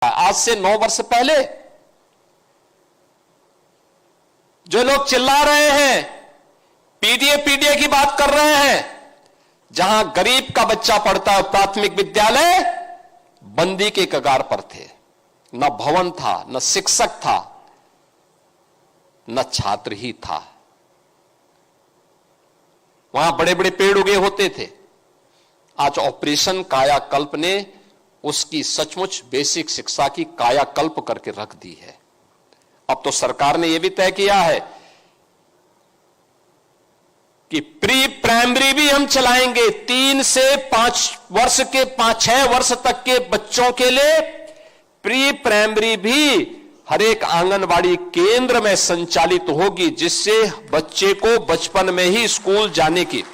आज से 9 वर्ष पहले जो लोग चिल्ला रहे हैं, पीडीए की बात कर रहे हैं, जहां गरीब का बच्चा पढ़ता है प्राथमिक विद्यालय, बंदी के कगार पर थे। न भवन था, न शिक्षक था, न छात्र ही था। वहां बड़े बड़े पेड़ उगे होते थे। आज ऑपरेशन कायाकल्प ने उसकी सचमुच बेसिक शिक्षा की कायाकल्प करके रख दी है। अब तो सरकार ने यह भी तय किया है कि प्री प्राइमरी भी हम चलाएंगे। 3 से 5 वर्ष के 5-6 वर्ष तक के बच्चों के लिए प्री प्राइमरी भी हर एक आंगनवाड़ी केंद्र में संचालित होगी, जिससे बच्चे को बचपन में ही स्कूल जाने की,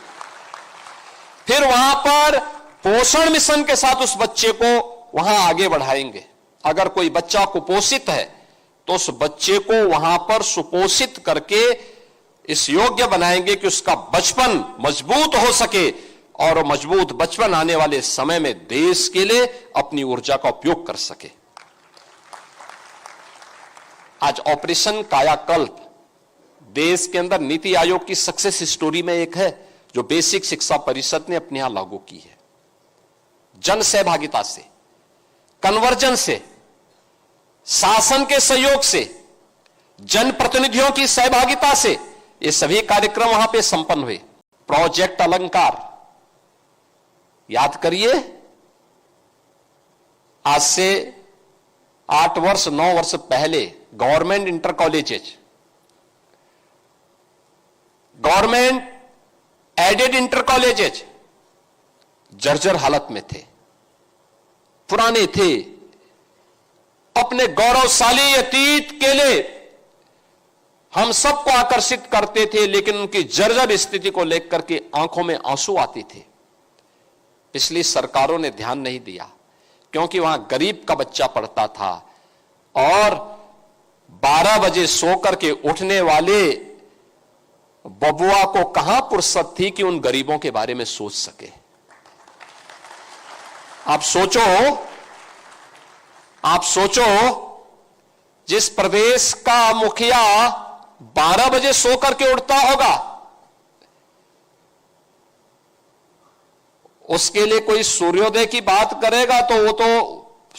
फिर वहां पर पोषण मिशन के साथ उस बच्चे को वहां आगे बढ़ाएंगे। अगर कोई बच्चा कुपोषित है तो उस बच्चे को वहां पर सुपोषित करके इस योग्य बनाएंगे कि उसका बचपन मजबूत हो सके और मजबूत बचपन आने वाले समय में देश के लिए अपनी ऊर्जा का उपयोग कर सके। आज ऑपरेशन कायाकल्प देश के अंदर नीति आयोग की सक्सेस स्टोरी में एक है, जो बेसिक शिक्षा परिषद ने अपने यहां लागू की है। जन सहभागिता से, कन्वर्जन से, शासन के सहयोग से, जनप्रतिनिधियों की सहभागिता से ये सभी कार्यक्रम वहां पे संपन्न हुए। प्रोजेक्ट अलंकार याद करिए, आज से 8 वर्ष 9 वर्ष पहले government inter colleges, government aided inter colleges जर्जर हालत में थे, पुराने थे, अपने गौरवशाली अतीत के लिए हम सबको आकर्षित करते थे, लेकिन उनकी जर्जर स्थिति को लेकर के आंखों में आंसू आते थे। पिछली सरकारों ने ध्यान नहीं दिया, क्योंकि वहां गरीब का बच्चा पढ़ता था और 12 बजे सोकर के उठने वाले बबुआ को कहां फुर्सत थी कि उन गरीबों के बारे में सोच सके। आप सोचो, जिस प्रदेश का मुखिया 12 बजे सोकर के उठता होगा, उसके लिए कोई सूर्योदय की बात करेगा तो वो तो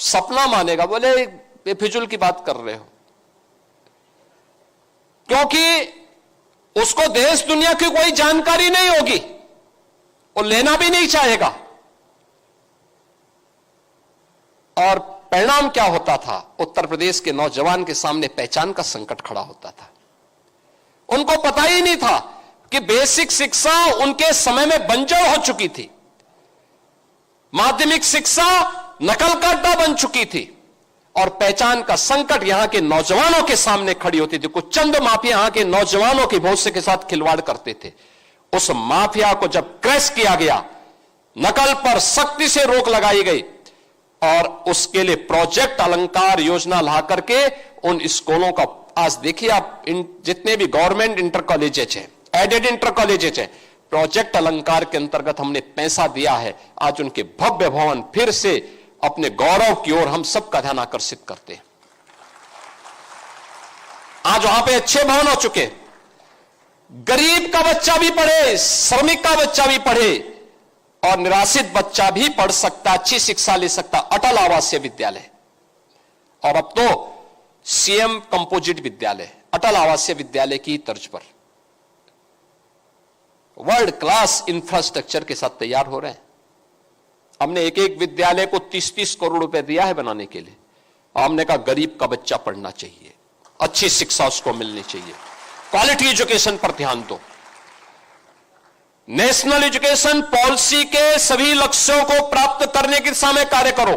सपना मानेगा, बोले बेफिजुल की बात कर रहे हो, क्योंकि उसको देश दुनिया की कोई जानकारी नहीं होगी, वो लेना भी नहीं चाहेगा। और परिणाम क्या होता था? उत्तर प्रदेश के नौजवान के सामने पहचान का संकट खड़ा होता था। उनको पता ही नहीं था कि बेसिक शिक्षा उनके समय में बंजर हो चुकी थी, माध्यमिक शिक्षा नकल का अड्डा बन चुकी थी, और पहचान का संकट यहां के नौजवानों के सामने खड़ी होती थी। कुछ चंद माफिया यहां के नौजवानों के भविष्य के साथ खिलवाड़ करते थे। उस माफिया को जब क्रैश किया गया, नकल पर सख्ती से रोक लगाई गई और उसके लिए प्रोजेक्ट अलंकार योजना ला करके उन स्कूलों का, आज देखिए आप जितने भी गवर्नमेंट इंटर कॉलेजेज हैं, एडेड इंटर कॉलेजेज हैं, प्रोजेक्ट अलंकार के अंतर्गत हमने पैसा दिया है। आज उनके भव्य भवन फिर से अपने गौरव की ओर हम सबका ध्यान आकर्षित करते हैं। आज वहां पे अच्छे भवन हो चुके, गरीब का बच्चा भी पढ़े, श्रमिक का बच्चा भी पढ़े और निराश्रित बच्चा भी पढ़ सकता, अच्छी शिक्षा ले सकता। अटल आवासीय विद्यालय और अब तो सीएम कंपोजिट विद्यालय, अटल आवासीय विद्यालय की तर्ज पर वर्ल्ड क्लास इंफ्रास्ट्रक्चर के साथ तैयार हो रहे हैं। हमने एक एक विद्यालय को 30-30 करोड़ रुपए दिया है बनाने के लिए। हमने कहा गरीब का बच्चा पढ़ना चाहिए, अच्छी शिक्षा उसको मिलनी चाहिए, क्वालिटी एजुकेशन पर ध्यान दो। नेशनल एजुकेशन पॉलिसी के सभी लक्ष्यों को प्राप्त करने की दिशा में कार्य करो।